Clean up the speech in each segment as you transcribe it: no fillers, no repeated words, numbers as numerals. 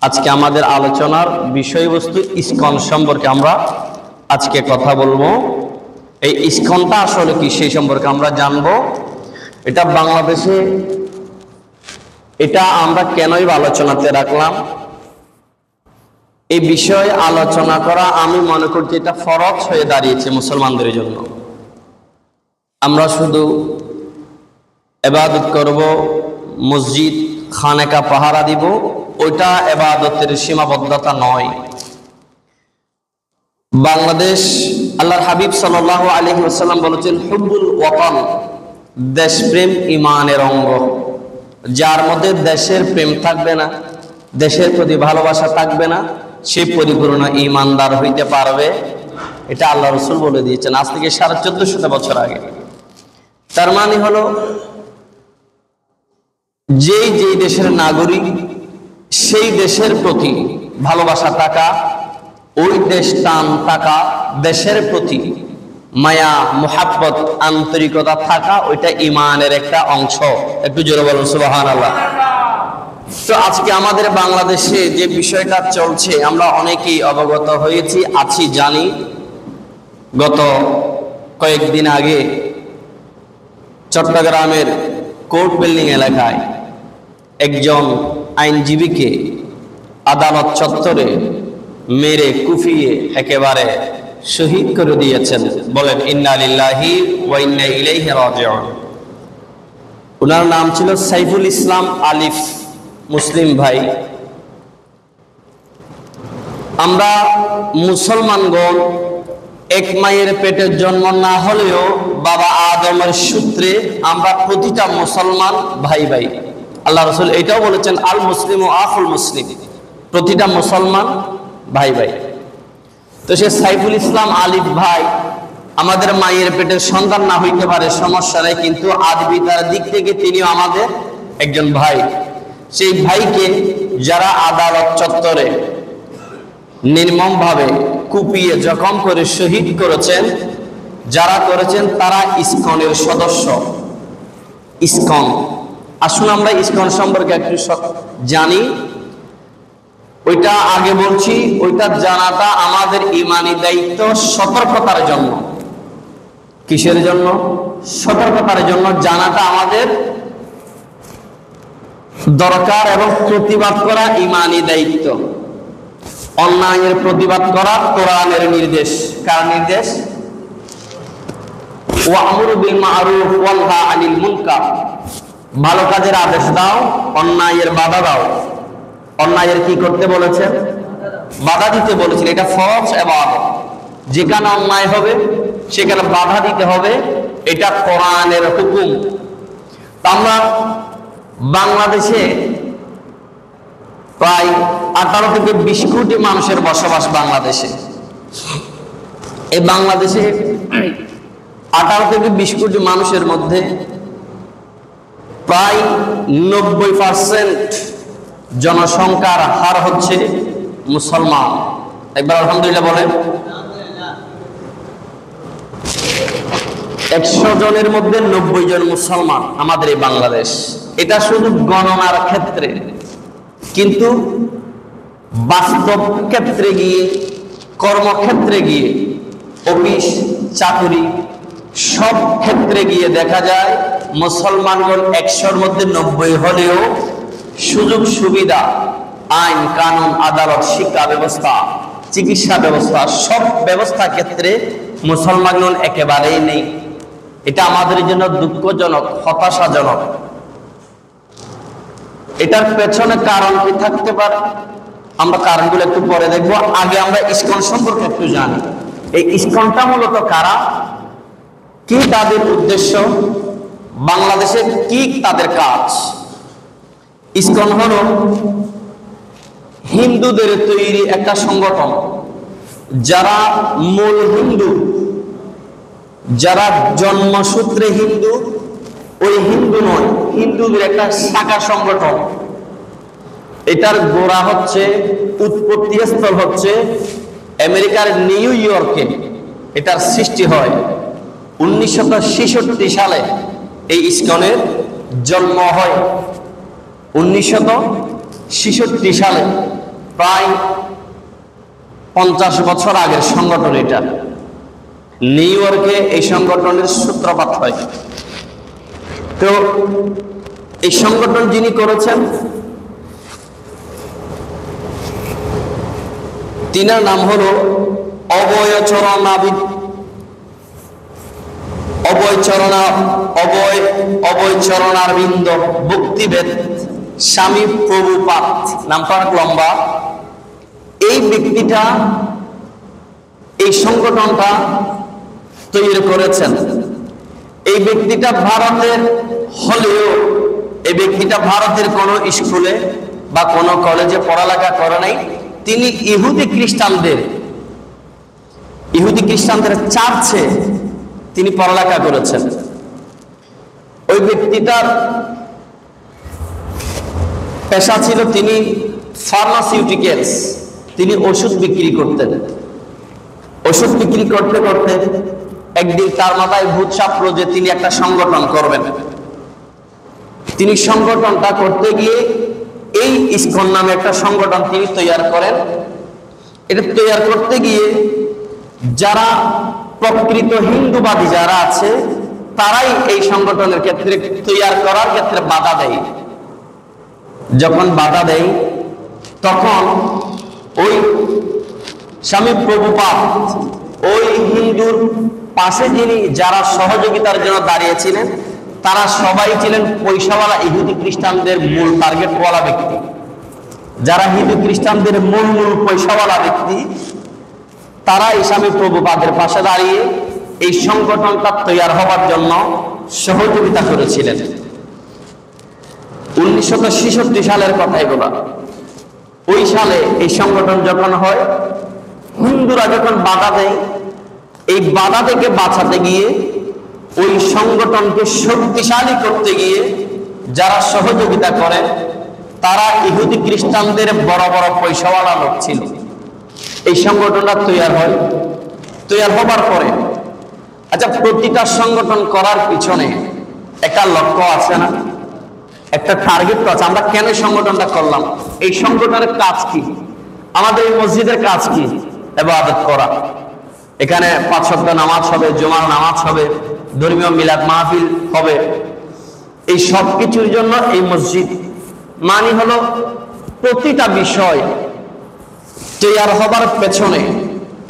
আজকে আমাদের আলোচনার বিষয়বস্তু ইসকন সম্পর্কে আমরা আজকে কথা বলবো। এই ইসকনটা আসলে কি সেই সম্পর্কে আমরা জানবো। এটা বাংলাদেশে, এটা আমরা কেনই আলোচনাতে রাখলাম, এই বিষয়ে আলোচনা করা আমি মনে করছি এটা ফরজ হয়ে দাঁড়িয়েছে মুসলমানদের জন্য। আমরা শুধু ইবাদত করব, মসজিদ খানেকা পাহারা দিব, ওইটা ইবাদতের সীমাবদ্ধতা নয়। বাংলাদেশ, আল্লাহর হাবিব সাল্লাল্লাহু আলাইহি ওয়াসাল্লাম বলেছেন, হুব্বুল ওয়াতান, দেশপ্রেম ঈমানের অঙ্গ। যার মধ্যে দেশের প্রেম থাকবে না, দেশের প্রতি ভালোবাসা থাকবে না, সে পরিপূর্ণ ঈমানদার হইতে পারবে। এটা আল্লাহ রাসূল বলে দিয়েছেন আজ থেকে 1450 বছর আগে। তার মানে হলো, যেই দেশের নাগরিক, সেই দেশের প্রতি ভালোবাসা থাকা, ওই দেশ টান থাকা, দেশের প্রতি মায়া মুহাব্বত আন্তরিকতা থাকা, ওইটা ঈমানের একটা অংশ। একটু জোরে বলুন সুবহানাল্লাহ। তো আজকে আমাদের বাংলাদেশে যে বিষয়টা চলছে আমরা অনেকেই অবগত হয়েছি, আছি, জানি। গত কয়েকদিন আগে চট্টগ্রামের কোর্ট বিল্ডিং এলাকায় একজন আইনজীবীকে আদালত চত্বরে মেরে কুপিয়ে একেবারে শহীদ করে দিয়েছেন। বলেন ইন্না লিল্লাহি ওয়া ইন্না ইলাইহি রাজিউন। ওনার নাম ছিল সাইফুল ইসলাম আলিফ, মুসলিম ভাই। আমরা মুসলমানগণ এক মায়ের পেটের জন্ম না হলেও বাবা আদমের সূত্রে আমরা প্রতিটা মুসলমান ভাই ভাই। আল্লাহ রাসূল এটাও বলেছেন, আল মুসলিমু আখুল মুসলিম, প্রতিটা মুসলমান ভাই ভাই। তো সে সাইফুল ইসলাম আলিফ ভাই আমাদের মায়ের পেটের সন্তান না হইতে পারে, সমস্যা নেই, কিন্তু আদবিতার দিক থেকে তিনিও আমাদের একজন ভাই। সেই ভাইকে যারা আদালত চত্বরে নির্মমভাবে কুপিয়ে জখম করে শহীদ করেছেন, যারা করেছেন তারা ইসকনের সদস্য। ইসকন, আসুন আমরা ইসকন সম্পর্কে একটু জানি। ওইটা আগে বলছি, ওইটা জানাটা আমাদের ঈমানি দায়িত্ব, সতর্কতার জন্য। কিসের জন্য? সতর্কতার জন্য জানাটা আমাদের দরকার এবং প্রতিবাদ করা ঈমানি দায়িত্ব। অন্যায়ের প্রতিবাদ করা কোরআনের নির্দেশ। কার নির্দেশ? ওয়া'মুরু বিল মা'রুফ ওয়ানহা আনিল মুনকার, ভালো কাজের আদেশ দাও, অন্যায়ের বাধা দাও। অন্যায়ের কি করতে বলেছেন? বাধা দিতে বলেছেন। এটা ফরজ ইবাদত। যেখানে অন্যায় হবে সেখানে বাধা দিতে হবে, এটা কোরআনের হুকুম। আমরা বাংলাদেশে প্রায় 18 থেকে 20 কোটি মানুষের বসবাস বাংলাদেশে। এই বাংলাদেশে 18 থেকে 20 কোটি মানুষের মধ্যে প্রায় 90% জনসংখ্যার হার হচ্ছে মুসলমান। একবার আলহামদুলিল্লাহ বলেন। 100 জনের মধ্যে 90 জন মুসলমান আমাদের এই বাংলাদেশ। এটা শুধু গণনার ক্ষেত্রে, কিন্তু বাস্তব ক্ষেত্রে গিয়ে, কর্মক্ষেত্রে গিয়ে, অফিস চাকুরি সব ক্ষেত্রে গিয়ে দেখা যায় মুসলমানগণ 100-র মধ্যে 90 হলেও সুযোগ সুবিধা, আইন কানুন, আদালত, শিক্ষা ব্যবস্থা, চিকিৎসা ব্যবস্থা, সব ব্যবস্থা ক্ষেত্রে মুসলমানগণ একেবারেই নেই। এটা আমাদের জন্য দুঃখজনক, হতাশাজনক। এটার পেছনে কারণ কি থাকতে পারে আমরা কারণগুলো একটু পরে দেখব। আগে আমরা ইসকন সম্পর্কে একটু জানি। এই ইসকনটা মূলত কারা, কি তাদের উদ্দেশ্য, বাংলাদেশে কি তাদের কাজ। ইসকন হলো হিন্দুদের তৈরি একটা সংগঠন। যারা মূল হিন্দু, যারা জন্মসূত্রে হিন্দু, ওই হিন্দু নয়, হিন্দুদের একটা শাখা সংগঠন। এটার গোড়া হচ্ছে, উৎপত্তি স্থল হচ্ছে আমেরিকার নিউ ইয়র্কে। এটার সৃষ্টি হয় 1966 সালে। এই ইসকনের জন্ম হয় 1966 সালে। প্রায় 50 বছর আগের সংগঠন। এটা নিউ ইয়র্কে এই সংগঠনের সূত্রপাত হয়। তো এই সংগঠন যিনি করেছেন তিনার নাম হলো অভয়চরণারবিন্দ ভক্তিবেদ স্বামী প্রভুপাদ। নামটা অনেক লম্বা। এই ব্যক্তিটা এই সংগঠনটা তৈরি করেছেন। এই ব্যক্তিটা ভারতের হলেও এই ব্যক্তিটা ভারতের কোনো স্কুলে বা কোনো কলেজে পড়ালেখা করে নাই। তিনি ইহুদি খ্রিস্টানদের চার্চে তিনি পড়ালেখা করেছেন। ওই ব্যক্তিটার পেশা ছিল তিনি ফার্মাসিউটিক্যালস, তিনি ওষুধ বিক্রি করতেন। ওষুধ বিক্রি করতে করতে একদিন তার মাথায় ভূত চাপলো যে তিনি একটা সংগঠন করবেন। তিনি সংগঠনটা করতে গিয়ে এই ইসকন নামে একটা সংগঠন তিনি তৈরি করেন। এটা তৈরি করতে গিয়ে যারা প্রকৃত হিন্দুবাদী যারা আছে তারাই এই সংগঠনের ক্ষেত্রে তৈরি করার ক্ষেত্রে বাধা দেয়। যখন বাধা দেয় তখন ওই স্বামী প্রভুপাদ ওই হিন্দুর পাশে যিনি যারা সহযোগিতার জন্য দাঁড়িয়েছিলেন তারা সবাই ছিলেন পয়সাওয়ালা ইহুদি খ্রিস্টানদের মূল টার্গেটওয়ালা ব্যক্তি। যারা হিন্দু খ্রিস্টানদের মূল পয়সাওয়ালা ব্যক্তি তারা এই স্বামী প্রভুপাদের পাশে দাঁড়িয়ে এই সংগঠনটা তৈরি হওয়ার জন্য সহযোগিতা করেছিলেন। 1966 সালের কথা এগুলা। ওই সালে এই সংগঠন যখন হয়, হিন্দুরা যখন বাধা দেয়, এই বাধা থেকে বাঁচাতে গিয়ে ওই সংগঠনকে শক্তিশালী করতে গিয়ে যারা সহযোগিতা করেন তারা ইহুদি খ্রিস্টানদের বড় বড় পয়সাওয়ালা লোক ছিল। এই সংগঠনটা তৈরি হয়। তৈরি হবার পরে আচ্ছা, প্রতিটা সংগঠন করার পিছনে একটা লক্ষ্য আছে না, একটা টার্গেট আছে। আমরা কেন সংগঠনটা করলাম? এই সংগঠনের কাজ কি? আমাদের এই মসজিদের কাজ কি? ইবাদত করা। এখানে 5 ওয়াক্ত নামাজ হবে, জুমার নামাজ হবে, ধর্মীয় মিলাদ মাহফিল হবে। এই সব কিছুর জন্য এই মসজিদ মানে হলো প্রতিটা বিষয় তৈরি হবার পেছনে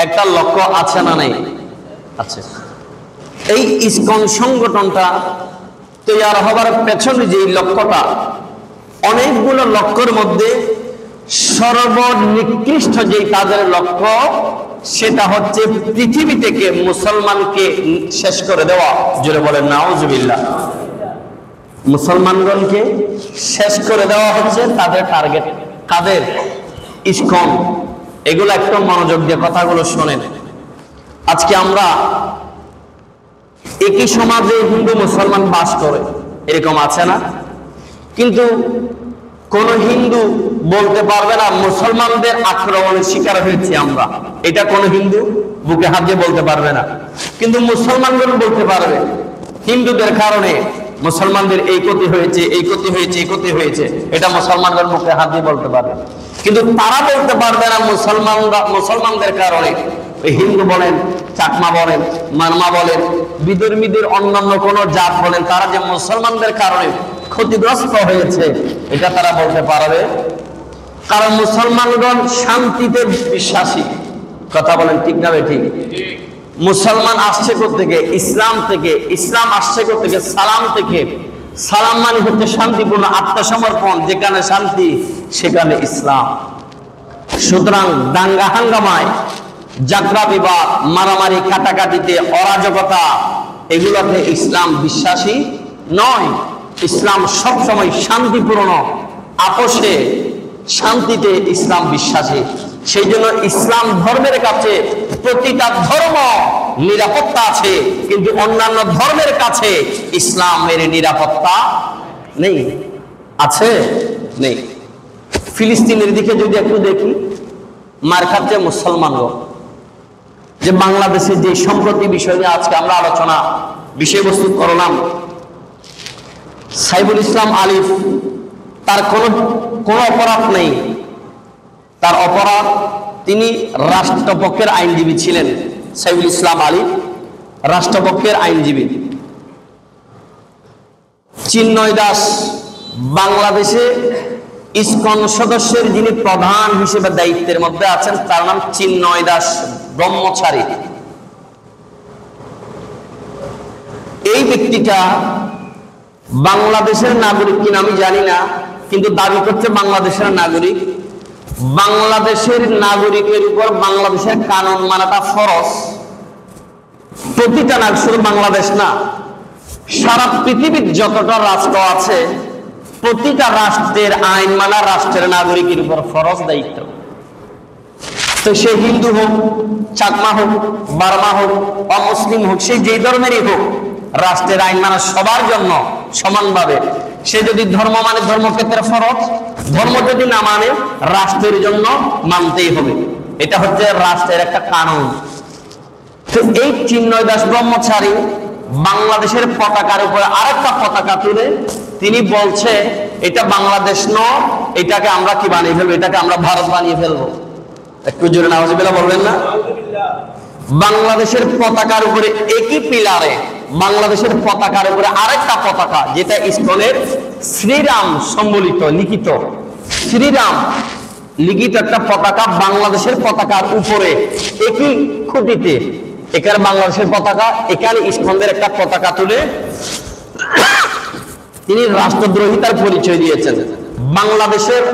একটা লক্ষ্য আছে না নেই? আছে। এই ইসকন সংগঠনটা তৈরি হবার পেছনে যে লক্ষ্যটা, অনেকগুলো লক্ষ্যের মধ্যে সর্বনিকৃষ্ট যে তাদের লক্ষ্য সেটা হচ্ছে পৃথিবী থেকে মুসলমানকে শেষ করে দেওয়া। জোরে বলেন নাউজুবিল্লাহ। মুসলমানগণকে শেষ করে দেওয়া হচ্ছে তাদের টার্গেট। কাদের? ইসকন। এগুলো একটু মনোযোগ দিয়ে কথাগুলো শোনেন। আজকে আমরা একই সমাজে হিন্দু মুসলমান বাস করে, এরকম আছে না? কিন্তু কোন হিন্দু বলতে পারবে না মুসলমানদের আক্রমণের শিকার হয়েছে আমরা। এটা কোন হিন্দু বুকে হাত দিয়ে বলতে পারবে না। কিন্তু মুসলমানগণ বলতে পারবে হিন্দুদের কারণে মুসলমানদের এই ক্ষতি হয়েছে, এই ক্ষতি হয়েছে, এই ক্ষতি হয়েছে। এটা মুসলমানগণ মুখে হাত দিয়ে বলতে পারবে। কিন্তু তারা বলতে পারবে না মুসলমানদের কারণে হিন্দু বলেন, চাকমা বলেন, মারমা বলেন, বিধর্মীদের অন্যান্য কোন জাত বলেন, তারা যে মুসলমানদের কারণে ক্ষতিগ্রস্ত হয়েছে এটা তারা বলতে পারবে। কারণ মুসলমানগণ শান্তিতে বিশ্বাসী। কথা বলেন ঠিক না ঠিক? মুসলমান আসছে কোত্থেকে? ইসলাম থেকে। ইসলাম আসছে কোত্থেকে? সালাম থেকে। সালাম মানে হচ্ছে শান্তিপূর্ণ আত্মসমর্পণ। যেখানে শান্তি সেখানে ইসলাম। সুতরাং দাঙ্গা হাঙ্গামায়, যাত্রা বিবাদ, মারামারি, কাটাকাটিতে, অরাজকতা, এগুলোতে ইসলাম বিশ্বাসী নয়। ইসলাম সবসময় শান্তিপূর্ণ, আপোষে, শান্তিতে ইসলাম বিশ্বাসী। সেই জন্য ইসলাম ধর্মের কাছে প্রতিটা ধর্ম নিরাপত্তা আছে, কিন্তু অন্যান্য ধর্মের কাছে ইসলামের নিরাপত্তা নেই। আছে? নেই। ফিলিস্তিনের দিকে যদি একটু দেখি, মার খাচ্ছে মুসলমানরা। যে বাংলাদেশে যে সম্প্রতি বিষয় নিয়ে আজকে আমরা আলোচনা বিষয়বস্তু করলাম, সাইফুল ইসলাম আলিফ, তার কোনো অপরাধ নেই, তার অপরাধ, তিনি রাষ্ট্রপক্ষের আইনজীবী ছিলেন। সাইফুল ইসলাম আলী রাষ্ট্রপক্ষের আইনজীবী। চিন্ময় দাস বাংলাদেশে ইসকন সদস্যের যিনি প্রধান হিসেবে দায়িত্বের মধ্যে আছেন, তার নাম চিন্ময় দাস ব্রহ্মচারী। এই ব্যক্তিটা বাংলাদেশের নাগরিক কিনা আমি জানি না, কিন্তু দাবি করছে বাংলাদেশের নাগরিক। বাংলাদেশের নাগরিকের উপর বাংলাদেশের কানুন মানাটা ফরজ। প্রতিটা নাগরিক, শুধু বাংলাদেশ না, সারা পৃথিবীর যতটা রাষ্ট্র আছে প্রতিটা রাষ্ট্রের আইন মানা রাষ্ট্রের নাগরিকের উপর ফরজ দায়িত্ব। তো সে হিন্দু হোক, চাকমা হোক, বার্মা হোক, অমুসলিম হোক, সে যেই ধর্মেরই হোক, রাষ্ট্রের আইন মানা সবার জন্য সমানভাবে। সে যদি ধর্ম মানে ধর্মক্ষেত্রে ফরজ, ধর্ম যদি না মানে রাষ্ট্রের জন্য মানতেই হবে। এটা হচ্ছে রাষ্ট্রের একটা কানুন। তো এই চিন্ময় দাস ব্রহ্মচারী বাংলাদেশের পতাকার উপরে আরেকটা পতাকা তুলে তিনি বলছে এটা বাংলাদেশ নয়, এটাকে আমরা কি বানিয়ে ফেলবো, এটাকে আমরা ভারত বানিয়ে ফেলবো। একটু জোরে নাউজুবিল্লাহ বলবেন না? বাংলাদেশের পতাকার উপরে একই পিলারে বাংলাদেশের পতাকার উপরে আরেকটা পতাকা, যেটা ইসকনের শ্রীরাম সম্বলিত লিখিত, শ্রীরাম লিখিত একটা পতাকা বাংলাদেশের পতাকার উপরে একই খুঁটিতে, এখানে বাংলাদেশের পতাকা, এখানে ইসকনের একটা পতাকা তুলে তিনি রাষ্ট্রদ্রোহিতার পরিচয় দিয়েছেন। বাংলাদেশের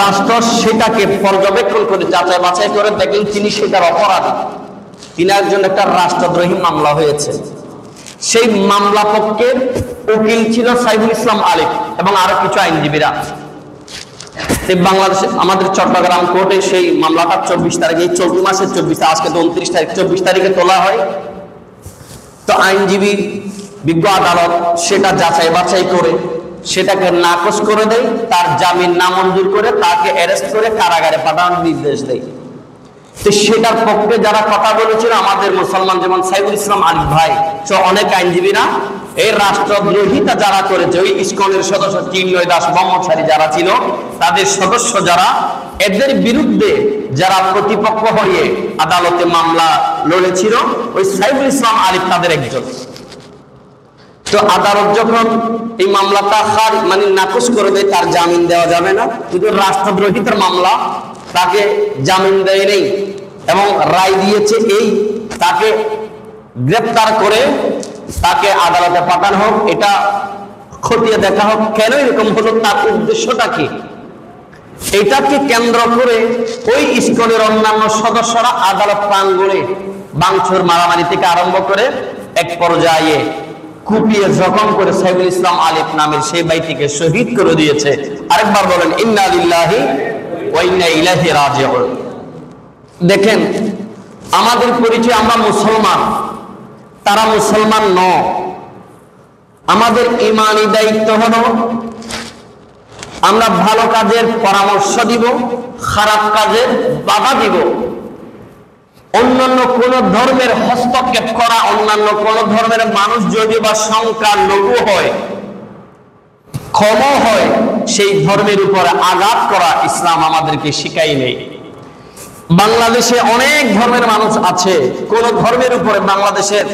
রাষ্ট্র সেটাকে পর্যবেক্ষণ করে যাচাই বাছাই করে দেখলেন তিনি সেটার অপরাধী। তিনার জন্য একটা রাষ্ট্রদ্রোহী মামলা হয়েছে। সেই মামলা পক্ষের উকিল ছিল সাইফুল ইসলাম আলী এবং আরো কিছু আইনজীবীরা। বাংলাদেশে আমাদের চট্টগ্রাম কোর্টে সেই মামলাটা 24 তারিখে, চলতি মাসের 24, আজকে তো 29 তারিখ, 24 তারিখে তোলা হয়। তো আইনজীবী বিজ্ঞ আদালত সেটা যাচাই বাছাই করে সেটাকে নাকচ করে দেয়, তার জামিন নামঞ্জুর করে তাকে অ্যারেস্ট করে কারাগারে পাঠানোর নির্দেশ দেয়। তো সেটার পক্ষে যারা কথা বলেছিল আমাদের মুসলমান, যেমন সাইফুল ইসলাম আলী ভাই সহ অনেক আইনজীবীরা, এই রাষ্ট্রদ্রোহিতা যারা করেছে, ওই ইসকনের সদস্য চিন্ময় দাস ব্রহ্মচারী যারা ছিল, তাদের সদস্য যারা, এদের বিরুদ্ধে যারা প্রতিপক্ষ হয়ে আদালতে মামলা লড়েছিল, ওই সাইফুল ইসলাম আলী তাদের একজন। তো আদালত যখন এই মামলাটা মানে নাকচ করে দেয়, তার জামিন দেওয়া যাবে না, কিন্তু রাষ্ট্রদ্রোহিতার মামলা, তাকে জামিন দেয় নেই এবং রায় দিয়েছে এই তাকে গ্রেফতার করে তাকে আদালতে পাঠানো হোক, এটা খতিয়ে দেখা হোক কেন এরকম হলো, তার উদ্দেশ্যটা কি। এটাকে কেন্দ্র করে ওই ইসকনের অন্যান্য সদস্যরা আদালত প্রাঙ্গণে ভাঙচুর মারামারি থেকে আরম্ভ করে এক পর্যায়ে কুপিয়ে জখম করে সাইফুল ইসলাম আলী নামের সেই ভাইটিকে শহীদ করে দিয়েছে। আরেকবার বলেন ইন্না লিল্লাহি ওয়া ইন্না ইলাইহি রাজিউন। দেখেন আমাদের পরিচয়, আমরা মুসলমান, তারা মুসলমান নয়। আমাদের ঈমানি দায়িত্ব হলো আমরা ভালো কাজের পরামর্শ দিব, খারাপ কাজের বাধা দিব। অন্যান্য কোন ধর্মের হস্তক্ষেপ করা, অন্যান্য কোন ধর্মের মানুষ যদি বা সংখ্যা লঘু হয়, ক্ষম হয়, সেই ধর্মের উপরে আঘাত করা ইসলাম আমাদেরকে শিখাই নেই। বাংলাদেশে অনেক ধর্মের মানুষ আছে, কোন ধর্মের উপরে বাংলাদেশের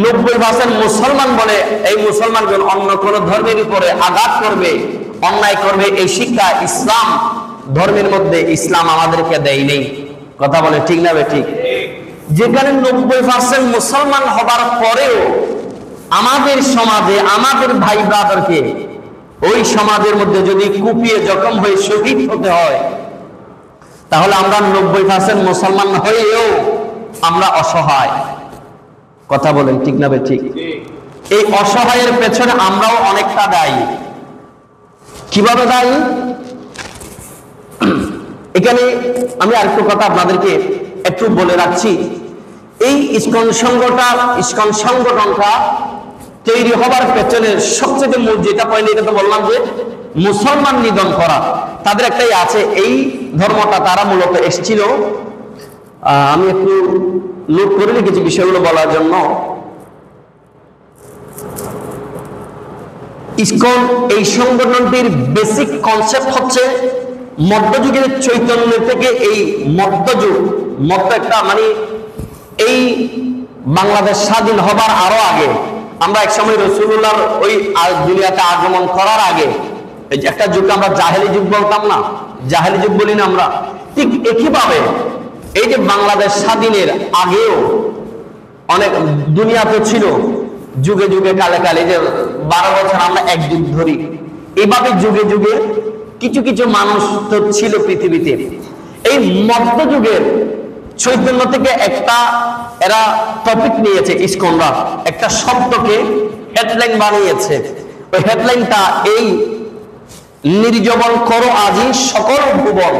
90% মুসলমান বলে এই মুসলমানগণ অন্য কোন ধর্মের উপরে আঘাত করবে, অন্যায় করবে, এই শিক্ষা ইসলাম ধর্মের মধ্যে ইসলাম আমাদেরকে দেয় নেই। কথা বলে ঠিক না ঠিক? যেখানে 90% মুসলমান হবার পরেও আমাদের সমাজে আমাদের ভাই ব্রাদারকে ওই সমাজের মধ্যে যদি কুপিয়ে জখম হয়ে শহীদ হতে হয়, তাহলে আমরা 90% মুসলমান হয়েও আমরা অসহায়। কথা বলেন ঠিক না ঠিক? এই অসহায়ের পেছনে আমরাও অনেকটা দায়ী। কিভাবে দায়ী? এখানে আমি আরেকটু কথা আপনাদেরকে একটু বলে রাখছি। এই ইসকন সংগঠনটা তৈরি হবার পেছনে সবচেয়ে মূল যেটা পয়েন্ট, এটা তো বললাম যে মুসলমান নিধন করা, তাদের একটাই আছে। এই ধর্মটা তারা মূলত এসেছিল, আমি একটু নোট করে রেখেছি বিষয়গুলো বলার জন্য। ইসকন এই সংগঠনটির বেসিক কনসেপ্ট হচ্ছে মধ্যযুগের চৈতন্য থেকে এই মধ্যযুগ, মধ্য একটা মানে এই বাংলাদেশ স্বাধীন হবার আরো আগে, আমরা একসময় রাসূলুল্লাহর ওই দুনিয়াতে আগমন করার আগে একটা যুগ আমরা জাহেলি যুগ বলতাম না, জাহেলি যুগ বলি না আমরা, ঠিক একইভাবে এই যে বাংলাদেশ স্বাধীনের আগেও অনেক দুনিয়াতে ছিল যুগে যুগে কালে কালে, যে 12 বছর আমরা এক যুগ ধরি, এইভাবে যুগে যুগে কিছু কিছু মানুষ তো ছিল পৃথিবীতে। এই মধ্যযুগের চৈতন্য থেকে একটা এরা টপিক নিয়েছে, ইসকনরা একটা শব্দকে হেডলাইন বানিয়েছে। ওই হেডলাইনটা এই নির্জবন করো আজি সকল ভুবন,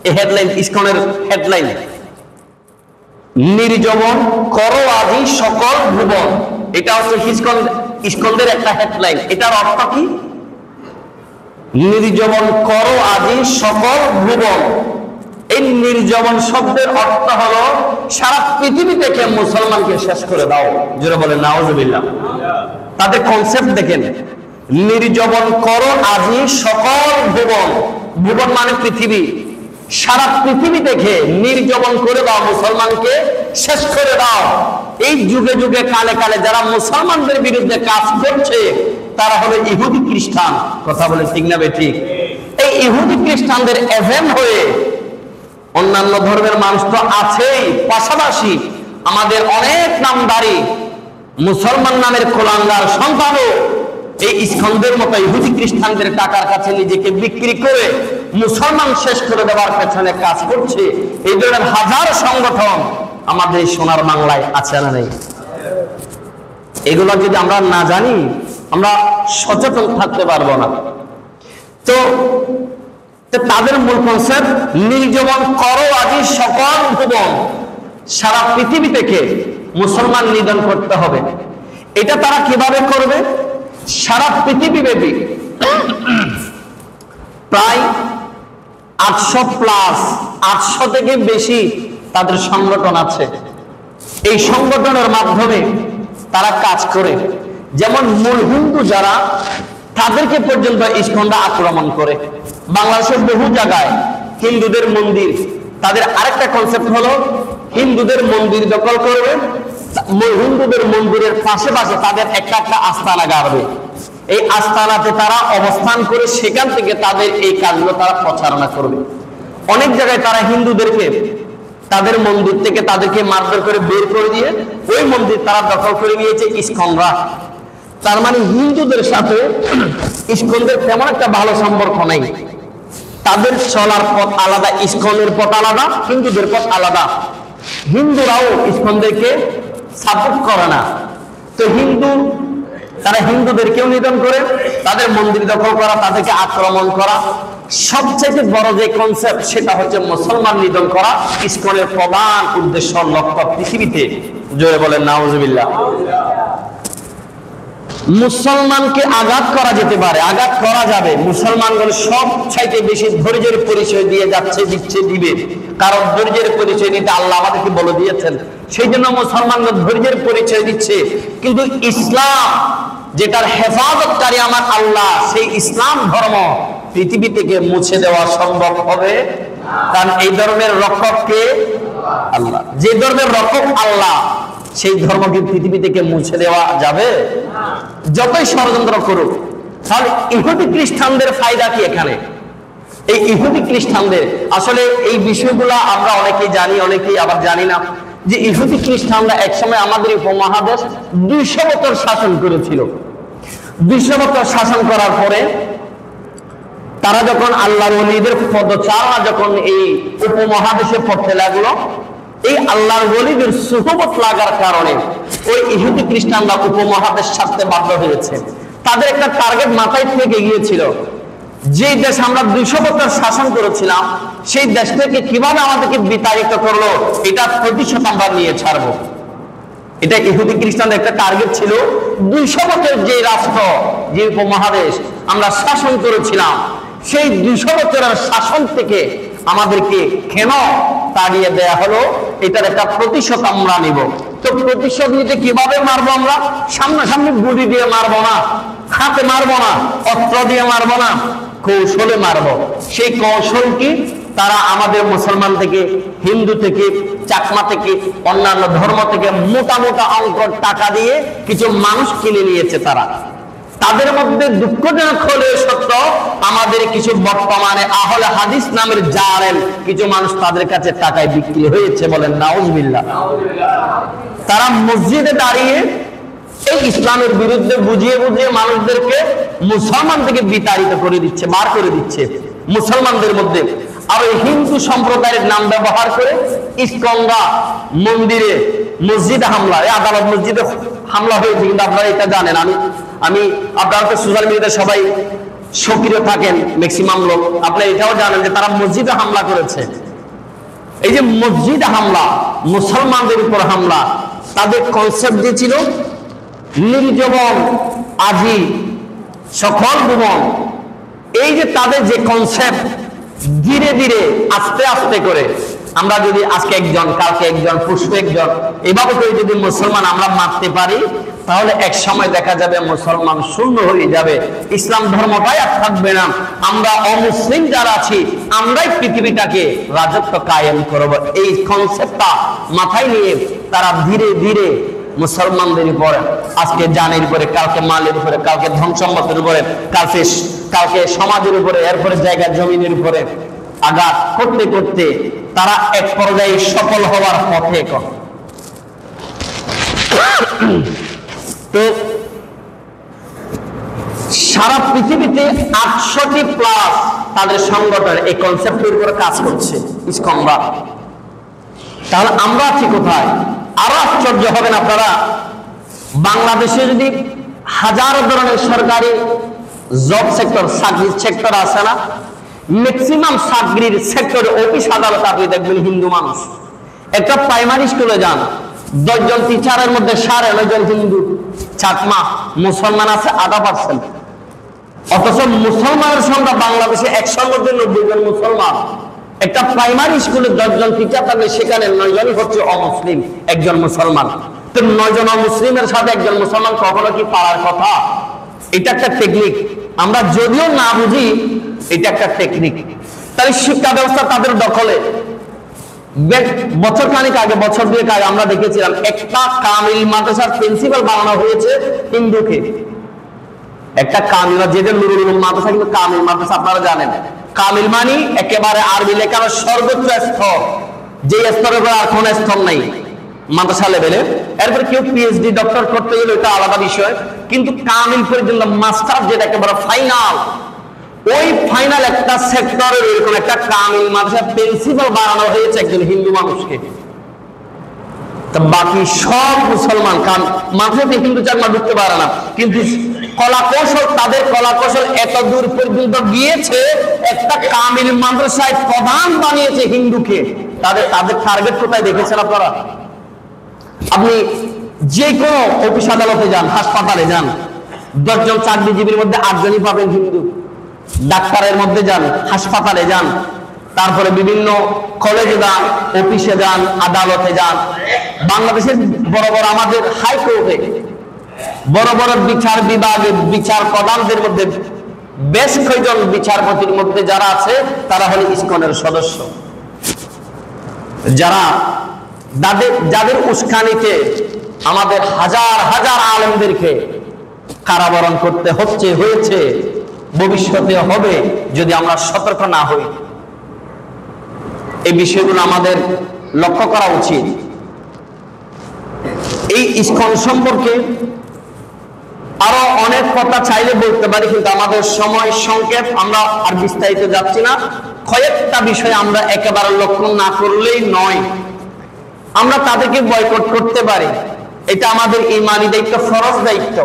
এই হেডলাইন ইসকনের হেডলাইন, নির্জবন করো আজি সকল ভুবন, এটা হচ্ছে ইসকনদের একটা হেডলাইন। এটার অর্থ কি? নির্জবন করো আজি সকল ভুবন। এই নির্জবন শব্দের অর্থ হলো সারা পৃথিবী থেকে মুসলমানকে শেষ করে দাও। যারা বলে নাউজুবিল্লাহ, তাদের কনসেপ্ট দেখেন, নির্জবন করো আজি সকল ভুবন, ভুবন মানে পৃথিবী, সারা পৃথিবী থেকে নির্জবন করে দাও, মুসলমানকে শেষ করে দাও। এই যুগে যুগে কালে কালে যারা মুসলমানদের বিরুদ্ধে কাজ করছে তারা হলো ইহুদি খ্রিস্টান। কথা বলে ঠিক না বেঠিক? এই ইহুদি খ্রিস্টানদের এজেন্ট হয়ে অন্যান্য ধর্মের মানুষ তো আছেই, পাশাপাশি আমাদের অনেক নামধারী মুসলমান নামের কোলাঙ্গার সন্তানও এই ইসকনদের মতো ইহুদি খ্রিস্টানদের টাকার কাছে নিজেকে বিক্রি করে মুসলমান শেষ করে দেওয়ার পেছনে কাজ করছে। এই ধরনের হাজার সংগঠন আমাদের সোনার বাংলায় আছে না নেই? এগুলো যদি আমরা না জানি আমরা সচেতন থাকতে পারবো না। তো তাদের মূল কনসেপ্ট নির্জবন করো আজি সকল ভুবন, সারা পৃথিবী থেকে মুসলমান নিধন করতে হবে। এটা তারা কিভাবে করবে? সারা পৃথিবী ব্যাপী প্রায় 800 থেকে বেশি তাদের সংগঠন আছে। এই সংগঠনের মাধ্যমে তারা কাজ করে। যেমন মূল হিন্দু যারা, তাদেরকে পর্যন্ত ইসকনরা আক্রমণ করে। বাংলাদেশের বহু জায়গায় হিন্দুদের মন্দির, তাদের আরেকটা কনসেপ্ট হলো হিন্দুদের মন্দির দখল করবে, হিন্দুদের মন্দিরের পাশে পাশে তাদের একটা একটা আস্তানা গাড়বে। এই আস্তানাতে তারা অবস্থান করে সেখান থেকে তাদের এই কাজগুলো তারা প্রচারণা করবে। অনেক জায়গায় তারা হিন্দুদেরকে তাদের মন্দির থেকে তাদেরকে মারধর করে বের করে দিয়ে ওই মন্দির তারা দখল করে নিয়েছে ইসকনরা। তার মানে হিন্দুদের সাথে ইসকনদের তেমন একটা ভালো সম্পর্ক নাই। তাদের চলার পথ আলাদা, ইসকনের পথ আলাদা, হিন্দুদের পথ আলাদা। হিন্দুরাও ইসকনদেরকে সাপোর্ট করে না। তো তারা হিন্দুদেরকেও নিধন করে, তাদের মন্দির দখল করা, তাদেরকে আক্রমণ করা। সবচেয়ে বড় যে কনসেপ্ট সেটা হচ্ছে মুসলমান নিধন করা। ইসকনের প্রধান উদ্দেশ্য, লক্ষ্য পৃথিবীতে। জোরে বলেন নাউজুবিল্লাহ। মুসলমানকে আঘাত করা যেতে পারে, আঘাত করা যাবে। মুসলমানগণ সব চাইতে বেশি ধৈর্যের পরিচয় দিয়ে যাচ্ছে, দিবে। কারণ ধৈর্যের পরিচয় নিতে আল্লাহ আমাদেরকে বলে দিয়েছেন। সেই জন্য মুসলমানগণ ধৈর্যের পরিচয় দিচ্ছে। কিন্তু ইসলাম যেটার হেফাজতকারী আমার আল্লাহ, সেই ইসলাম ধর্ম পৃথিবী থেকে মুছে দেওয়া সম্ভব হবে? কারণ এই ধর্মের রক্ষক কে? আল্লাহ। যে ধর্মের রক্ষক আল্লাহ, সেই ধর্মকে পৃথিবী থেকে মুছে দেওয়া যাবে? যতই ষড়যন্ত্র করুক। তাহলে ইহুদি খ্রিস্টানদের ফায়দা কি এখানে? এই ইহুদি খ্রিস্টানদের আসলে এই বিষয়গুলো আমরা অনেকেই জানি, অনেকেই আবার জানি না, যে ইহুদি খ্রিস্টানরা একসময় আমাদের উপমহাদেশ 200 বছর শাসন করেছিল। 200 বছর শাসন করার পরে তারা যখন আল্লাহর ওলিদের পদচারণা যখন এই উপমহাদেশে পড়তে লাগলো, এই আল্লাহর ওলিদের সুহবত লাগার কারণে ওই ইহুদি খ্রিস্টানরা উপমহাদেশ ছাড়তে বাধ্য হয়েছে। তাদের একটা টার্গেট মাথায় থেকে গিয়েছিল, যে দেশ আমরা 200 বছর শাসন করেছিলাম, সেই দেশ থেকে কিভাবে আমাদেরকে বিতাড়িত করলো, এটা প্রতিশোধ আমরা নিয়ে ছাড়বো। এটা ইহুদি খ্রিস্টানদের একটা টার্গেট ছিল। 200 বছর যে রাষ্ট্র, যে উপমহাদেশ আমরা শাসন করেছিলাম, সেই 200 বছরের শাসন থেকে আমাদেরকে কেন তাড়িয়ে দেয়া হলো, এটার একটা প্রতিশোধ আমরা নিব। তো প্রতিশোধ নিতে কিভাবে মারবো? আমরা সামনাসামনি গুলি দিয়ে মারবো না, হাতে মারবো না, অস্ত্র দিয়ে মারবো না, কৌশলে মারব। সেই কৌশল কি? তারা আমাদের মুসলমান থেকে, হিন্দু থেকে, চাকমা থেকে, অন্যান্য ধর্ম থেকে মোটা মোটা অঙ্কের টাকা দিয়ে কিছু মানুষ কিনে নিয়েছে। তাদের মধ্যে দুঃখজনক হলেও সত্য, আমাদের কিছু বর্তমানে আহলে হাদিস নামের জারেল কিছু মানুষ তাদের কাছে টাকায় বিক্রি হয়েছে। বলেন নাউজুবিল্লাহ। তারা মসজিদে দাঁড়িয়ে এই ইসলামের বিরুদ্ধে বুঝিয়ে বুঝিয়ে মানুষদেরকে মুসলমান থেকে বিতাড়িত করে দিচ্ছে, বার করে দিচ্ছে মুসলমানদের মধ্যে। আর ওই হিন্দু সম্প্রদায়ের নাম ব্যবহার করে ইস্কনরা মন্দিরে, মসজিদে হামলা, আদালত মসজিদে হামলা হয়েছে। কিন্তু আপনারা এটা জানেন, আমি আপনারা তো সোশ্যাল মিডিয়াতে সবাই সক্রিয় থাকেন, ম্যাক্সিমাম লোক, আপনারা এটাও জানেন যে তারা মসজিদে হামলা করেছে। এই যে মসজিদে হামলা, মুসলমানদের উপর হামলা, তাদের কনসেপ্ট যে ছিল নির্জীবন আজি সকল ভুবন। এই যে তাদের যে কনসেপ্ট, ধীরে ধীরে আস্তে আস্তে করে আমরা যদি আজকে একজন, কালকে একজন, পরশু একজন, এভাবে করে যদি মুসলমান আমরা মারতে পারি, তাহলে এক সময় দেখা যাবে মুসলমান শূন্য হয়ে যাবে, ইসলাম ধর্মটাই আর থাকবে না। আমরা অমুসলিম যারা আছি আমরাই পৃথিবীটাকে রাজত্ব কায়েম করব। এই কনসেপ্টটা মাথায় নিয়ে তারা ধীরে ধীরে মুসলমানদের উপরে, আজকে জানের উপরে, কালকে মালের উপরে, কালকে ধন সম্পদের উপরে, কালকে সমাজের উপরে, এরপরে জায়গা জমিনের উপরে আঘাত করতে করতে তারা এক পর্যায়ে সফল হওয়ার পথে। তো সারা পৃথিবীতে 800টি প্লাস তাদের সংগঠন এই কনসেপ্টের উপরে কাজ করছে ইসকনরা। তাহলে আমরা আছি কোথায়? আরো আশ্চর্য হবেন আপনারা, বাংলাদেশে যদি হাজারো ধরনের সরকারি জব সেক্টর, চাকরির সেক্টর আছে না, ম্যাক্সিমাম চাকরির সেক্টরে অফিস আদালত আপনি দেখবেন হিন্দু মানুষ। একটা প্রাইমারি স্কুলে যান, 10 জন টিচারের মধ্যে 9.5 জন হিন্দু, চাকমা, মুসলমান আছে 0.5%। অথচ মুসলমানের সংখ্যা বাংলাদেশে 100-র মধ্যে 90 জন মুসলমান। একটা প্রাইমারি স্কুলে 10 জন টিচার থাকলে সেখানে 9 জনই হচ্ছে অমুসলিম, 1 জন মুসলমান। তো 9 জন অমুসলিমের সাথে 1 জন মুসলমান কখনো কি পারার কথা? এটা একটা টেকনিক, আমরা যদিও না বুঝি, এটা একটা টেকনিক। তাই শিক্ষা ব্যবস্থা তাদের দখলে। বছর খানিক আগে, বছর 2 আগে আমরা দেখেছিলাম একটা কামিল মাদ্রাসার প্রিন্সিপাল বানানো হয়েছে হিন্দুকে। একটা কামিল, যেটা নুরুল উলুম মাদ্রাসা, কিন্তু কামিল মাদ্রাসা আপনারা জানেন, কামিল মানি একেবারে আরবি লেখার সর্বোচ্চ স্তর, যে স্তরের পর আর কোন স্তর নাই মাদ্রাসা লেভেলে। এরপর কেউ পিএইচডি ডক্টর করতে গেলে ওটা আলাদা বিষয়, কিন্তু কামিল পর্যন্ত মাস্টার যেটা একেবারে ফাইনাল, ওই ফাইনাল একটা সেক্টরের এরকম একটা কামিল মাদ্রাসা প্রিন্সিপাল বানানো হয়েছে একজন হিন্দু মানুষকে। বাকি সব মুসলমান মাদ্রাসাতে হিন্দু চাকমা ঢুকতে পারে না, কিন্তু কলা কৌশল, তাদের কলা কৌশল এত দূর পর্যন্ত গিয়েছে, একটা কামিল মাদ্রাসায় প্রধান বানিয়েছে হিন্দুকে। তাদের টার্গেট কোথায় দেখেছেন আপনারা? আপনি যে কোনো অফিস আদালতে যান, হাসপাতালে যান, 10 জন চাকরিজীবীর মধ্যে 8 জনই পাবেন হিন্দু। ডাক্তারের মধ্যে যান, হাসপাতালে যান, তারপরে বিভিন্ন কলেজে যান, অফিসে যান, আদালতে যান, বাংলাদেশের বড় বড় আমাদের হাইকোর্টে বড় বড় বিচার বিভাগে বিচার প্রধানদের মধ্যে বেশ কয়েকজন বিচারপতির মধ্যে যারা আছে তারা হলো ইসকনের সদস্য, যাদের উস্কানিতে আমাদের হাজার হাজার আলেমদেরকে কারাবরণ করতে হয়েছে, ভবিষ্যতে হবে যদি আমরা সতর্ক না হই। এই বিষয়গুলো আমাদের লক্ষ্য করা উচিত। এই ইসকন সম্পর্কে আরো অনেক কথা চাইলে বলতে পারি, কিন্তু আমাদের সময় সংক্ষেপ, আমরা আর বিস্তারিত যাচ্ছি না। কয়েকটা বিষয় আমরা একেবারে লক্ষ্য না করলেই নয়। আমরা তাদেরকে বয়কট করতে পারি, এটা আমাদের ঈমানি দায়িত্ব, ফরজ দায়িত্ব।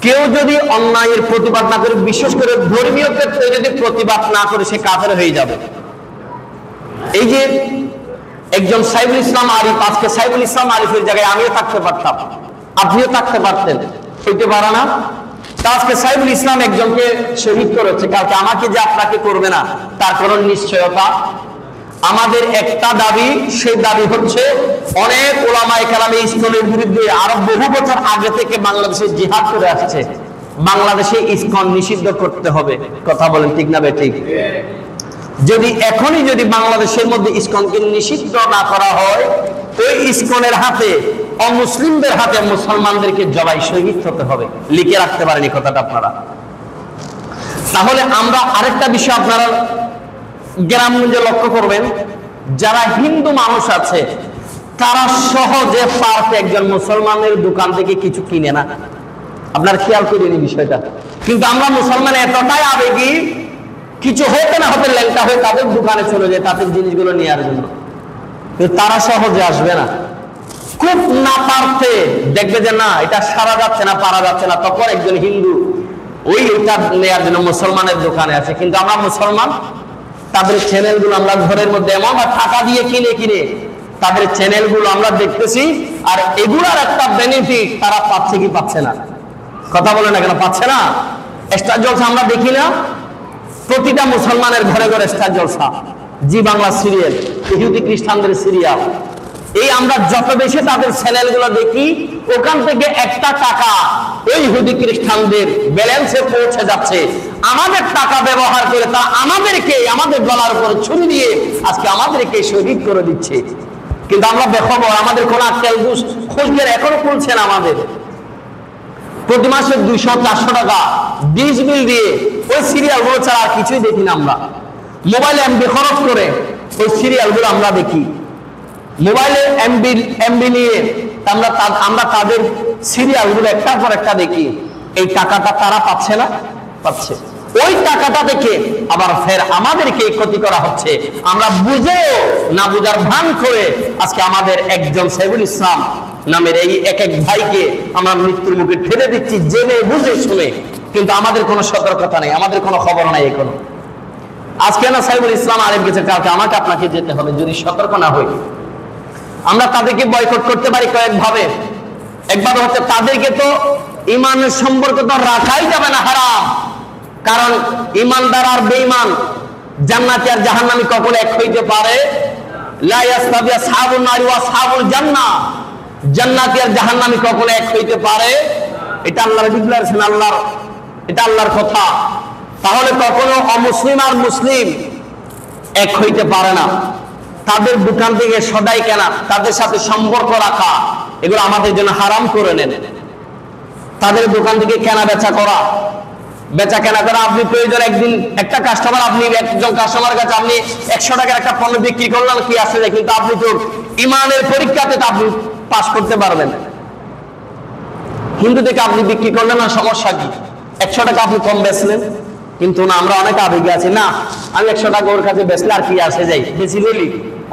কেউ যদি অন্যায়ের প্রতিবাদ না করে, বিশেষ করে ধর্মীয় ক্ষেত্রে যদি প্রতিবাদ না করে, সে কাফের হয়ে যাবে। এই যে একজন সাইফুল ইসলাম আরিফ, আজকে সাইফুল ইসলাম আরিফের জায়গায় আমিও থাকতে পারতাম, আপনিও থাকতে পারতেন, হইতে পারে না? আজকে সাইফুল ইসলাম একজনকে শহীদ করেছে, কালকে আমাকে যে আপনাকে করবে না তার কোনো নিশ্চয়তা। আমাদের একটা দাবি, সেই দাবি হচ্ছে অনেক ওলামায়ে কেরাম ইসলামের বিরুদ্ধে আরো বহু বছর আগে থেকে বাংলাদেশে জিহাদ করে আসছে, বাংলাদেশে ইসকন নিষিদ্ধ করতে হবে। কথা বলেন ঠিক না বেঠিক? যদি এখনই যদি বাংলাদেশের মধ্যে ইসকনকে নিষিদ্ধ না করা হয়, ওই ইসকনের হাতে, অমুসলিমদের হাতে মুসলমানদেরকে জবাই শহীদ হতে হবে। লিখে রাখতে পারেন এই কথাটা আপনারা। তাহলে আমরা আরেকটা বিষয় আপনারা গ্রামগঞ্জে লক্ষ্য করবেন, যারা হিন্দু মানুষ আছে তারা সহজে পারতে একজন মুসলমানের দোকান থেকে কিছু কিনে না। আপনার খেয়াল করেন এই বিষয়টা। কিন্তু আমরা মুসলমান এতটাই আবেগী, কিছু হতে না হতে ল্যাংটা হয়ে তাদের দোকানে চলে যায় তাদের জিনিসগুলো নেওয়ার জন্য। কিন্তু তারা সহজে আসবে না। খুব না পারতে দেখবে যে না এটা সারা যাচ্ছে না, পারা যাচ্ছে না, তখন একজন হিন্দু ওইটা নেওয়ার জন্য মুসলমানের দোকানে আছে। কিন্তু আমরা মুসলমান, তাদের চ্যানেলগুলো আমরা ঘরের মধ্যে এমন টাকা দিয়ে কিনে কিনে তাদের চ্যানেলগুলো আমরা দেখতেছি, আর এগুলার একটা বেনিফিট তারা পাচ্ছে কি পাচ্ছে না? কথা বলে না কেন? পাচ্ছে না। স্টার জলসা আমরা দেখি না? প্রতিটা মুসলমানের ঘরে ঘরে স্টার জলসা, জি বাংলা সিরিয়াল, ইহুদি খ্রিস্টানদের সিরিয়াল। এই আমরা যত বেশি তাদের চ্যানেলগুলো দেখি, ওখান থেকে একটা টাকা ওই ইহুদি খ্রিস্টানদের ব্যালেন্সে পৌঁছে যাচ্ছে। আমাদের টাকা ব্যবহার করে তা আমাদেরকে, আমাদের গলার উপর ছুরি দিয়ে আজকে আমাদেরকে শহীদ করে দিচ্ছে। কিন্তু আমরা বেখবর, আমাদের কোন আক্কেল খোঁজের এখনো খুলছে না। আমাদের প্রতি মাসে 200-400 টাকা ডিশ বিল দিয়ে ওই সিরিয়ালগুলো ছাড়া আর কিছুই দেখি না। আমরা মোবাইলে এমবি খরচ করে ওই সিরিয়ালগুলো আমরা দেখি। মোবাইলে এমবি নিয়ে আমরা তাদের সিরিয়ালগুলো একটার পর একটা দেখি। এই টাকাটা তারা পাচ্ছে না? পাচ্ছে। ওই টাকাটা থেকে আবার ফের আমাদেরকে ক্ষতি করা হচ্ছে। আমরা বুঝেও না বুঝার ভান করে আজকে আমাদের একজন সাইফুল ইসলাম নামের এই এক ভাইকে আমরা মৃত্যুর মুখে ঠেলে দিচ্ছি, জেনে বুঝে শুনে। কিন্তু আমাদের কোনো সতর্কতা নেই, আমাদের কোনো খবর নাই এখনো। আজকে না সাইফুল ইসলাম আরেক গেছে, কালকে আমাকে আপনাকে যেতে হবে যদি সতর্ক না হই। আমরা তাদেরকে বয়কট করতে পারি কয়েকভাবে। একবার হচ্ছে তাদেরকে তো ইমানের সম্পর্ক তো রাখাই যাবে না, হারাম। কারণ ইমানদার আর বেঈমান, জান্নাতি আর জাহান্নামী কখনো এক হইতে পারে? লা ইয়াসতাবি আসহাবুন নারি ওয়া আসহাবুল জান্নাহ, জান্নাতি আর জাহান্নামী কখনো এক হইতে পারে? এটা আল্লাহর ডিক্লারেশন, আল্লাহর, এটা আল্লাহর কথা। তাহলে কখনো অমুসলিম আর মুসলিম এক হইতে পারে না। তাদের দোকান থেকে সদাই কেনা, তাদের সাথে সম্পর্ক রাখা, এগুলো আমাদের জন্য হারাম করে নেন। তাদের দোকান থেকে কেনা বেচা করা, বেচা কেনা করা, আপনি প্রয়োজন একদিন একটা কাস্টমার, আপনি একজন কাস্টমার কাছে আপনি 100 টাকার একটা পণ্য বিক্রি করলেন, কি আসে যায়, কিন্তু আপনি তো ইমানের পরীক্ষাতে আপনি পাস করতে পারবেন। হিন্দু থেকে আপনি বিক্রি করলেন না, সমস্যা কি? 100 টাকা আপনি কম বেচলেন, কিন্তু না, আমরা অনেক আবেগী আছি। না, আমি 100 টাকা ওর কাছে বেচলে আর কি আসে যাই, বেশি বলি।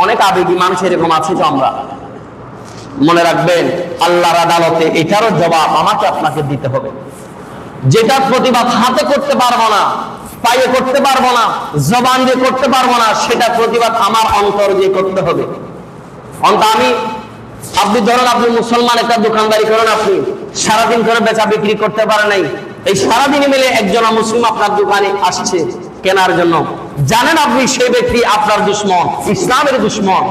অনেক আবেগী মানুষ এরকম আছে তো আমরা। মনে রাখবেন, আল্লাহর আদালতে এটারও জবাব আমাকে আপনাকে দিতে হবে। যেটা প্রতিবাদ হাতে করতে পারবো না, পায়ে করতে পারবো না, জবান দিয়ে করতে পারবো না, সেটা প্রতিবাদ আমার অন্তর দিয়ে করতে হবে। আপনি ধরেন, আপনি মুসলমান, একটা দোকানদারি করেন, আপনি সারাদিন করে বেচা বিক্রি করতে পারে নাই। এই সারাদিনে মিলে একজন মুসলিম আপনার দোকানে আসছে কেনার জন্য, জানেন আপনি সেই ব্যক্তি আপনার দুশমন, ইসলামের দুশমন।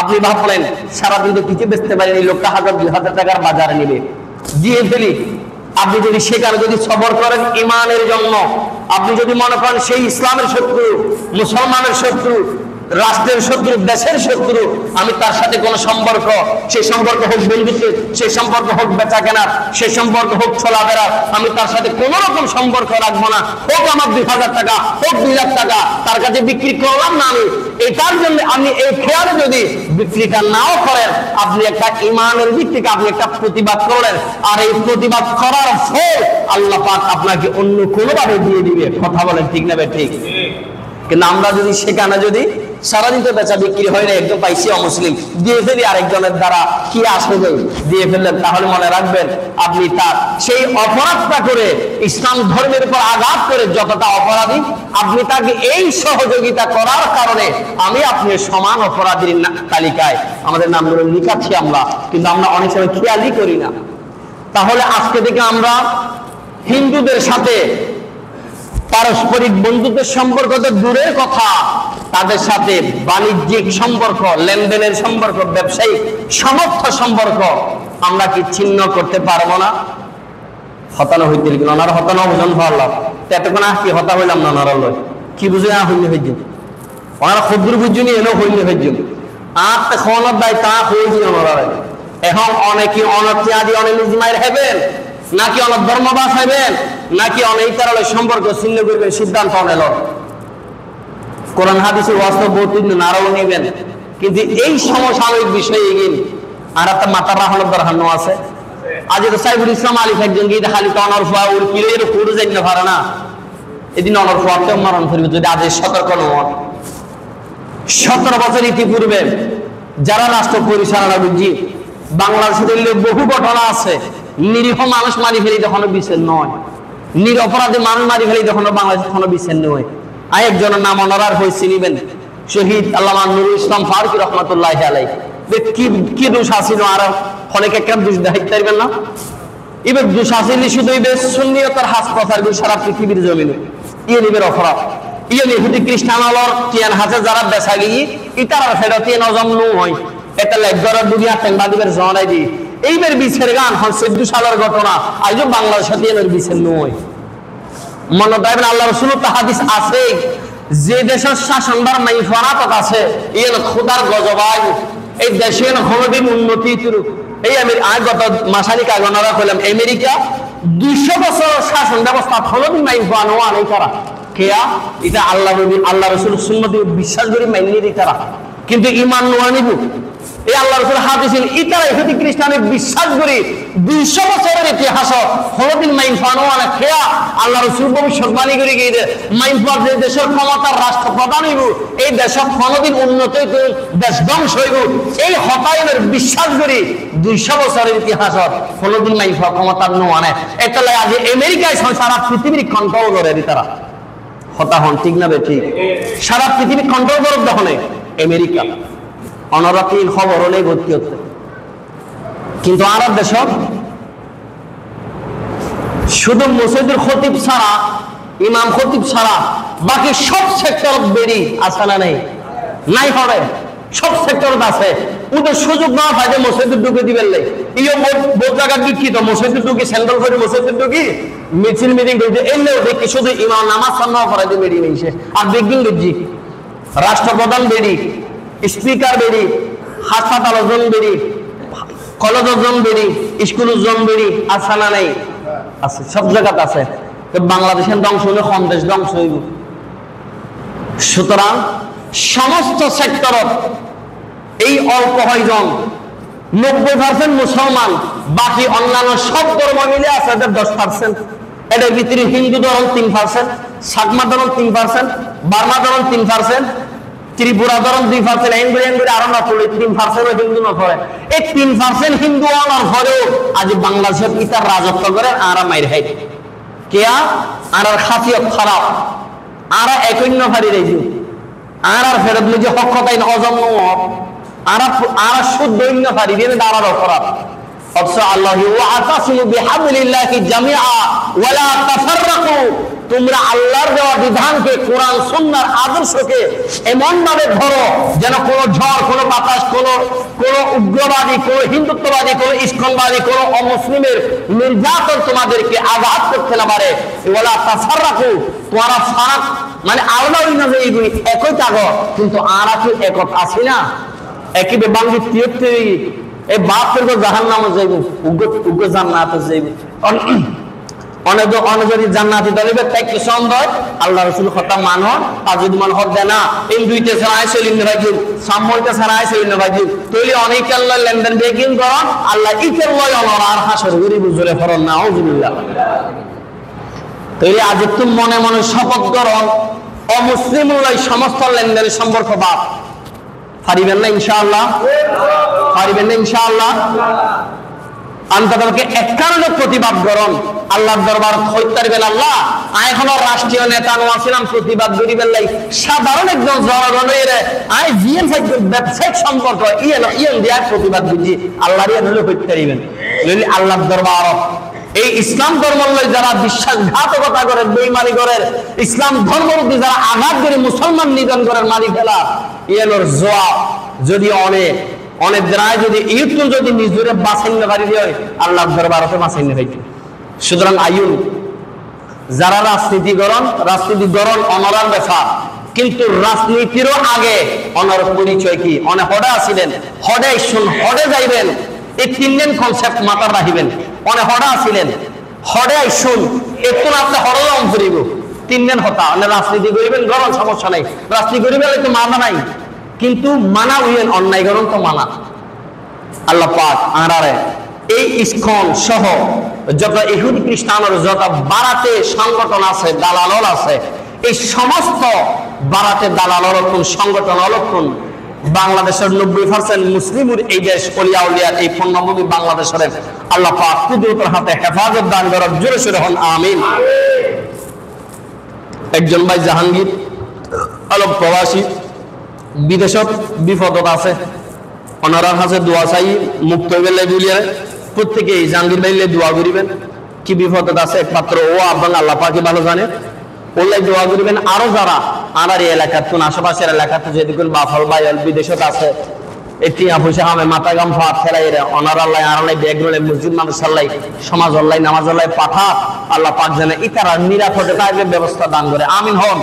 আপনি ভাবলেন সারাদিন তো কিছু বেচতে পারেন, এই লোকটা 1000-2000 টাকার বাজারে নিবে, দিয়ে ফেলি। আপনি যদি সেখানে যদি সবর করেন ইমানের জন্য, আপনি যদি মনে করেন সেই ইসলামের শত্রু, মুসলমানের শত্রু, রাষ্ট্রের শত্রু, দেশের শত্রু, আমি তার সাথে কোনো সম্পর্ক, সেই সম্পর্ক হোক বন্ধুত্বের, সেই সম্পর্ক হোক বেচা কেনার, সেই সম্পর্ক হোক চলাফেরার, আমি তার সাথে কোনো রকম সম্পর্ক রাখবো না। হোক আমার 2000 টাকা, হোক 2 লাখ টাকা তার কাছে বিক্রি করলাম না আমি, এটার জন্য আপনি এই খেয়ালে যদি বিক্রিটা নাও করেন, আপনি একটা ইমানের দিক থেকে আপনি একটা প্রতিবাদ করলেন, আর এই প্রতিবাদ করার ফল আল্লাহ পাক আপনাকে অন্য কোনোভাবে দিয়ে দিবে। কথা বলেন ঠিক না? ঠিক। কিন্তু আমরা যদি সেখানে যদি সারাদিন তো বেচা বিক্রি হয় না, একদম পাইছি অমুসলিম, দিয়ে ফেলি আরেকজনের দ্বারা, কি আসবে দিয়ে ফেললেন, তাহলে মনে রাখবেন আপনি তার সেই অপরাধটা করে, ইসলাম ধর্মের উপর আঘাত করে যতটা অপরাধী, আপনি তাকে এই সহযোগিতা করার কারণে আমি আপনি সমান অপরাধীর তালিকায় আমাদের নামগুলো লিখাচ্ছি আমরা, কিন্তু আমরা অনেক সময় খেয়ালই করি না। তাহলে আজকে থেকে আমরা হিন্দুদের সাথে পারস্পরিক বন্ধুত্বের সম্পর্ক তো দূরের কথা, তাদের সাথে বাণিজ্যিক সম্পর্ক, লেনদেনের সম্পর্ক, ব্যবসায়িক সমর্থ সম্পর্ক আমরা কি ছিন্ন করতে পারবো না? হতানো হইতে কিনা ওনার হতানো ওজন ভালো এতক্ষণ কি হতা হইলাম না ওনারা লয় কি বুঝে হইলে হইছেন ওনারা ক্ষুদ্র বুঝুনি এলেও হইলে হইছেন আর খাওয়ানোর দায় তা হয়েছি ওনারা এখন অনেকে অনত্যাদি অনেক নিজমায়ের হেবেন নাকি অনেক ধর্ম বাঁচাইবেন নাকি অনেক তারা সম্পর্ক ছিন্ন করবেন সিদ্ধান্ত অনেল কোরআন হাদিসের বাস্তব বর্তিত নারাও নেবেন কিন্তু এই সমসাময়িক বিষয়ে এগিয়ে আর একটা মাথার রাখানোর দরকার আছে আজ তো সাইফুল ইসলাম আলী একজন গিয়ে খালি তো অনরফা ওর কিলের পুরো যাই না পারে না এদিন অনরফাতে মরণ করবে যদি আজ সতর্ক নয় 17 বছর ইতিপূর্বে যারা রাষ্ট্র পরিচালনা বুঝি বাংলাদেশে বহু ঘটনা আছে নিরীহ মানুষ মারি ফেলি তখনও বিচার নয় নিরপরাধী মানুষ মারি ফেলি তখনও বাংলাদেশে তখনও বিচার নয় আর একজনের নাম অনারার হয়েছে নিবেন শহীদ আল্লামা নুরুল ইসলাম ফারুকী রহমতুল্লাহ আলাইহি কি দোষ আছিল আর অনেক একটা দোষ দেখাইতে পারবেন না এবার দোষ আছিল শুধু এবার সুন্নিয়তের হাসপাতাল সারা পৃথিবীর জমিনে ইয়ে নিবের অপরাধ ইয়ে ইহুদি খ্রিস্টান আলোর তিয়ান হাতে যারা বেচা গিয়ে ইতার ফেরত নজম নু হয় এটা লেগরা দুনিয়া টেংবাদিবের জনাই দি এইবার বিচার গান হন 14 সালের ঘটনা আজও বাংলাদেশে এর বিচার নু হয় মনে রাখবেন আল্লাহ রাসূলের হাদিস আছে যে দেশের শাসনদার নাই ফরাত আছে ইয়ে খোদার গজবাই এই দেশের কোনদিন উন্নতি করুক এই আমি গত মাসানিক আগনারা কইলাম আমেরিকা 200 বছর শাসন ব্যবস্থা কোনদিন নাই বানো আনে তারা কেয়া এটা আল্লাহ নবী আল্লাহ রাসূল সুন্নতে বিশ্বাস করে মাইনে দি তারা কিন্তু ঈমান নোয়ানিব এই আল্লাহ রাসূল হাদিস ইতারা ইহুদি খ্রিস্টানে বিশ্বাস করে 200 বছরের ইতিহাস কোনদিন মাইন বানো আনে কেয়া আল্লাহ রাসূল ভবিষ্যৎবাণী করে গিয়ে মাইন পাবে দেশের ক্ষমতার রাষ্ট্রপ্রধান হইব এই দেশ কোনদিন উন্নত হইব দেশ ধ্বংস হইব এই হতায়নের বিশ্বাস করে 200 বছরের ইতিহাস কোনদিন মাইন ক্ষমতার নো আনে এটা লাগে আজ আমেরিকায় সারা পৃথিবীর কন্ট্রোল করে তারা হতা হন ঠিক না বে ঠিক সারা পৃথিবী কন্ট্রোল করে দেখুন আমেরিকা অনরাতিন খবর নেই ভর্তি হচ্ছে কিন্তু আরব দেশ শুধু মসজিদের খতিব ছাড়া ইমাম খতিব ছাড়া বাকি সব সেক্টর বেরি আছে না নেই নাই হবে সব সেক্টর আছে ওদের সুযোগ না পায় যে মসজিদের ঢুকে দিবেন নাই ইও বহুত জায়গা বিক্ষিত মসজিদের ঢুকি সেন্ট্রাল করে মসজিদের ঢুকি মিছিল মিটিং করছে এলেও দেখি শুধু ইমাম নামাজ সান্না করাই দিয়ে বেরিয়ে নিয়েছে আর বেগিং দেখছি রাষ্ট্রপ্রধান বেরি স্পিকার বেরি হাসপাতাল জন বেরি কলেজ জন বেরি স্কুল জন বেরি আছে না নাই আছে সব জায়গাতে আছে বাংলাদেশের ধ্বংস হলে কম দেশ ধ্বংস হইব সুতরাং সমস্ত সেক্টরত এই অল্প কয়জন 90% মুসলমান বাকি অন্যান্য সব ধর্ম মিলে আছে 10%। এটার ভিতরে হিন্দু ধর্ম 3%, সাকমা ধর্ম 3%, বার্মা ধর্ম 3%, ত্রিপুরা ধর্ম 2%, এনগুলি আরো না চলে 3% হিন্দু না পড়ে। এই 3% হিন্দু হওয়ার পরেও আজ বাংলাদেশের পিতার রাজত্ব করে আরা মাইর হাই কেয়া আর খাসিয়ত খারাপ আরা একন্য ভারি রেজি আর ফেরত নিজে হকতাই অজন্ম আর শুদ্ধ ভারি দিয়ে দাঁড়ার অপরাধ অথচ আল্লাহ ওয়াতাসিমু বিহাবলিল্লাহি জামিআ ওয়ালা তাফাররাকু তোমরা আল্লাহর দেওয়া বিধানকে কোরআন সুন্নাহর আদর্শকে এমন ভাবে ধরো যেন কোনো ঝড় কোনো বাতাস কোনো উগ্রবাদী কোনো হিন্দুত্ববাদী কোনো ইস্কনবাদী কোনো অমুসলিমের নির্যাতন তোমাদেরকে আঘাত করতে না পারে ওয়ালা তাফাররাকু তোমরা ফারাক মানে আলাদা হইনা যে এইগুলি একই থাকো কিন্তু আরা কি একত আছে না একই বাঙ্গি তিয়াতে এই বাপের তো জাহান্নামে যাইব উগ্র জান্নাতে যাইব অনেক যদি জান্নাতি দলিবে তাই কি সম্ভব আল্লাহ রাসূল কথা মানো আর যদি মান হক দেনা এই দুইটা ছাড়া আইসলিন রাখি সাময়িকটা ছাড়া আইসলিন রাখি তইলে অনেক আল্লাহ লেনদেন বেকিং করন আল্লাহ ইকের লয় আর হাসর গরিব জুরে ফরন নাউজুবিল্লাহ তইলে আজ একটু মনে মনে শপথ করন অমুসলিম লয় সমস্ত লেনদেনের সম্পর্ক বাদ পারিবেন না ইনশাআল্লাহ পারিবেন না ইনশাআল্লাহ আন্তর্জাতিক এক কারণে প্রতিবাদ করুন আল্লাহর দরবার হইতারবেন আল্লাহ এখনো রাষ্ট্রীয় নেতা নছিলাম প্রতিবাদ করিবেন লাই সাধারণ একজন জনগণের আই জিএম ব্যবসায়িক সম্পর্ক ইয়েন দিয়া প্রতিবাদ বুঝি আল্লাহর ইয়ে হলে হইতারিবেন যদি আল্লাহর দরবার এই ইসলাম ধর্ম যারা বিশ্বাসঘাতকতা করে বেঈমানি করে ইসলাম ধর্মরূপী যারা আঘাত করে মুসলমান নিধন করার মারি ফেলা ইয়ের জবাব যদি অনেক দ্রায় যদি ইউটিউব যদি নিজরে বাঁচাইতে পারি হয় আল্লাহর দরবারতে বাঁচাইতে পারি সুতরাং আইন যারা রাজনীতিকরণ অনরার ব্যাপার, কিন্তু রাজনীতিরও আগে অনর পরিচয় কি? অনেক হডে আসিলেন, হডে শুন, হডে যাইবেন, এই 3 দিন কনসেপ্ট মাথা রাখিবেন। অনেক হডে আসিলেন, হডে শুন, একটু আপনি হডে লম করিব 3 দিন হতা, অনেক রাজনীতি করিবেন, গরম সমস্যা নাই, রাজনীতি করিবেন একটু মানা নাই, কিন্তু মানা হইয়েন অন্যায় গরম তো মানা। আল্লাহ পাক আরারে এই ইসকন সহ যত ইহুদি খ্রিস্টানের যত বারাতে সংগঠন আছে, দালাল আছে, এই সমস্ত বারাতে দালাল অলক্ষণ সংগঠন অলক্ষণ বাংলাদেশের 90% মুসলিমের এই দেশ অলিয়া উলিয়ার এই পূর্ণভূমি বাংলাদেশের আল্লাহ পাক কুদরতের হাতে হেফাজত দান করার জোরে সোরে হন আমিন। একজন ভাই জাহাঙ্গীর আলম প্রবাসী বিদেশত বিপদত আছে, ওনারার কাছে দোয়া চাই, মুক্ত হইবে বলিয়া প্রত্যেকে জাহাঙ্গীর ভাইলে দোয়া করিবেন। কি বিপদত আছে একমাত্র ও আপনার আল্লাহ পাকে ভালো জানে, ওলাই দোয়া করিবেন। আরো যারা আমার এই এলাকার কোন আশেপাশের এলাকাতে যদি কোন বাফল ভাই বিদেশত আছে, এটি পয়সা আমি মাথা গাম ফাট ফেলাই অনার আল্লাহ আড়ালাই ব্যাগগুলো মসজিদ মানুষ আল্লাহ সমাজ আল্লাহ নামাজ আল্লাহ পাঠা আল্লাহ পাক জানে ইতারা নিরাপদে তাদের ব্যবস্থা দান করে আমিন হন।